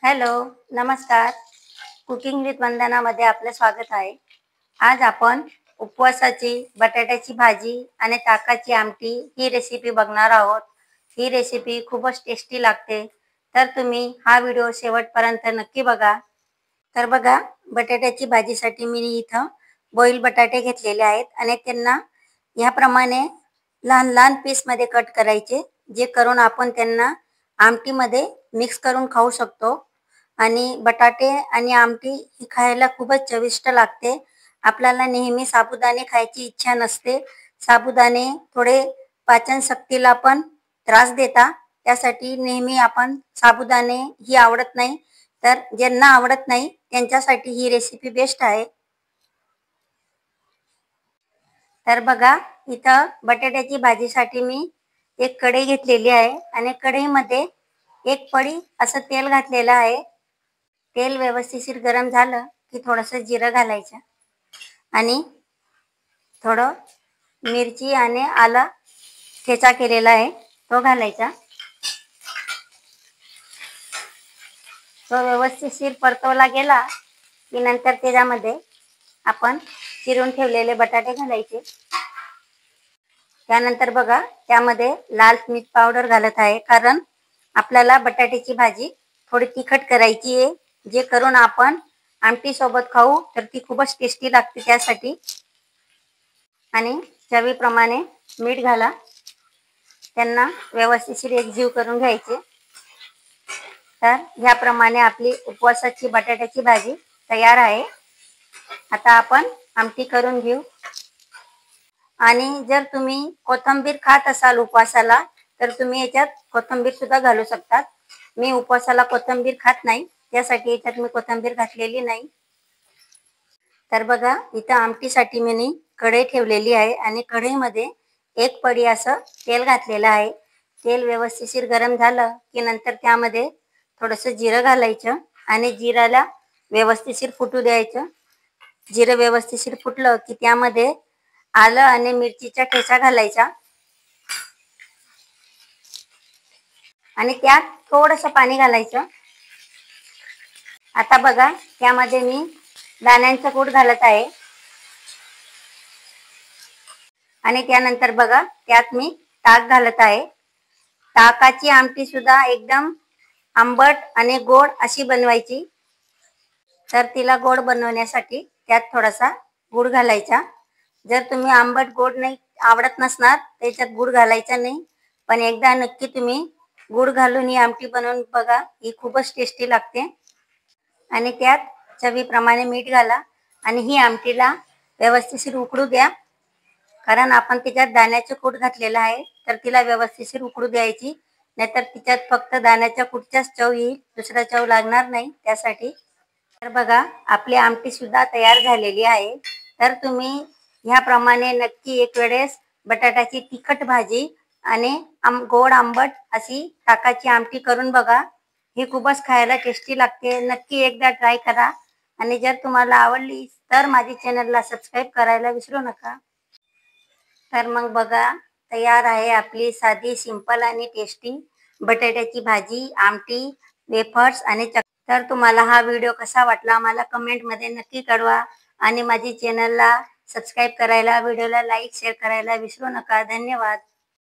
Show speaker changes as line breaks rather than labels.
Hello, नमस्कार. Cooking with वंदनामध्ये आपलं स्वागत आहे. आज आपण उपवासाची बटाट्याची भाजी आणि ताकाची आमटी ही रेसिपी बघणार आहोत. ही रेसिपी खूपच टेस्टी लागते, तर तुम्ही हा व्हिडिओ शेवटपर्यंत नक्की बघा. तर बघा, बटाट्याची भाजीसाठी मी इथं बॉईल बटाटे घेतलेले आहेत आणि त्यांना ह्याप्रमाणे लहान लहान पीसमध्ये कट करायचे, जे करून आपण त्यांना आमटीमध्ये मिक्स करून खाऊ शकतो. आणि बटाटे आणि आमटी ही खायला खूपच चविष्ट लागते. आपल्याला नेहमी साबुदाणे खायची इच्छा नसते. साबुदाणे थोडे पाचनशक्तीला पण त्रास देतात. त्यासाठी नेहमी आपण साबुदाणे ही आवडत नाही, तर ज्यांना आवडत नाही त्यांच्यासाठी ही रेसिपी बेस्ट आहे. तर बघा, इथं बटाट्याची भाजीसाठी मी एक कढई घेतलेली आहे आणि कढईमध्ये एक पळी असं तेल घातलेलं आहे. तेल व्यवस्थित गरम झालं की थोडंसं जिरं घालायचं आणि थोडं मिरची आणि आलं ठेचा केलेला आहे तो घालायचा. तो व्यवस्थित परतवला गेला की नंतर त्याच्यामध्ये आपण चिरून ठेवलेले बटाटे घालायचे. त्यानंतर बघा, त्यामध्ये लाल मिर्च पावडर घालत आहे, कारण आपल्याला बटाट्याची भाजी थोडी तिखट करायची आहे, जे करून आपण आमटी सोबत खाऊ तर ती खूपच टेस्टी लागते त्यासाठी. आणि चवीप्रमाणे मीठ घाला. त्यांना व्यवस्थित एकजीव करून घ्यायचे. तर ह्याप्रमाणे आपली उपवासाची बटाट्याची भाजी तयार आहे. आता आपण आमटी करून घेऊ. आणि जर तुम्ही कोथिंबीर खात असाल उपवासाला, तर तुम्ही याच्यात कोथिंबीर सुद्धा घालू शकतात. मी उपवासाला कोथिंबीर खात नाही, त्यासाठी याच्यात मी कोथिंबीर घातलेली नाही. तर बघा, इथं आमटीसाठी मी कढई ठेवलेली आहे आणि कढईमध्ये एक पळी असं तेल घातलेलं आहे. तेल व्यवस्थित गरम झालं की नंतर त्यामध्ये थोडंसं जिरं घालायचं आणि जिराला व्यवस्थित फुटू द्यायचं. जिरं व्यवस्थित फुटलं की त्यामध्ये आलं आणि मिरचीचा ठेचा घालायचा आणि त्यात थोडंसं पाणी घालायचं. आता बघा, त्यामध्ये मी दाण्यांचा कूट घालत आहे आणि त्यानंतर बघा, त्यात मी ताक घालत आहे. ताकाची आमटी सुद्धा एकदम आंबट आणि गोड अशी बनवायची. तर तिला गोड बनवण्यासाठी त्यात थोडासा गूळ घालायचा. जर तुम्ही आंबट गोड नाही आवडत नसणार त्याच्यात गूळ घालायचा नाही, पण एकदा नक्की तुम्ही गूळ घालून ही आमटी बनवून बघा, ही खूपच टेस्टी लागते. आणि त्यात चवीप्रमाणे मीठ घाला आणि ही आमटीला व्यवस्थित उकळू द्या, कारण आपण त्याच्यात दाण्याचं कूट घातलेलं आहे, तर तिला व्यवस्थित उकळू द्यायची. नाहीतर तिच्यात फक्त दाण्याच्या कूटचाच चव येईल, दुसरा चव लागणार नाही त्यासाठी. तर बघा, आपली आमटी सुद्धा तयार झालेली आहे. तर तुम्ही ह्याप्रमाणे नक्की एक वेळेस बटाट्याची तिखट भाजी आणि गोड आंबट अशी ताकाची आमटी करून बघा. ही खूपच खायला टेस्टी लागते. नक्की एकदा ट्राय करा आणि जर तुम्हाला आवडली तर माझी चॅनलला सबस्क्राईब करायला विसरू नका. तर मग बघा, तयार आहे आपली साधी, सिंपल आणि टेस्टी बटाट्याची भाजी, आमटी, वेफर्स आणि तर तुम्हाला हा व्हिडिओ कसा वाटला मला कमेंटमध्ये नक्की कळवा आणि माझी चॅनलला सबस्क्राईब करायला, व्हिडिओला लाईक शेअर करायला विसरू नका. धन्यवाद.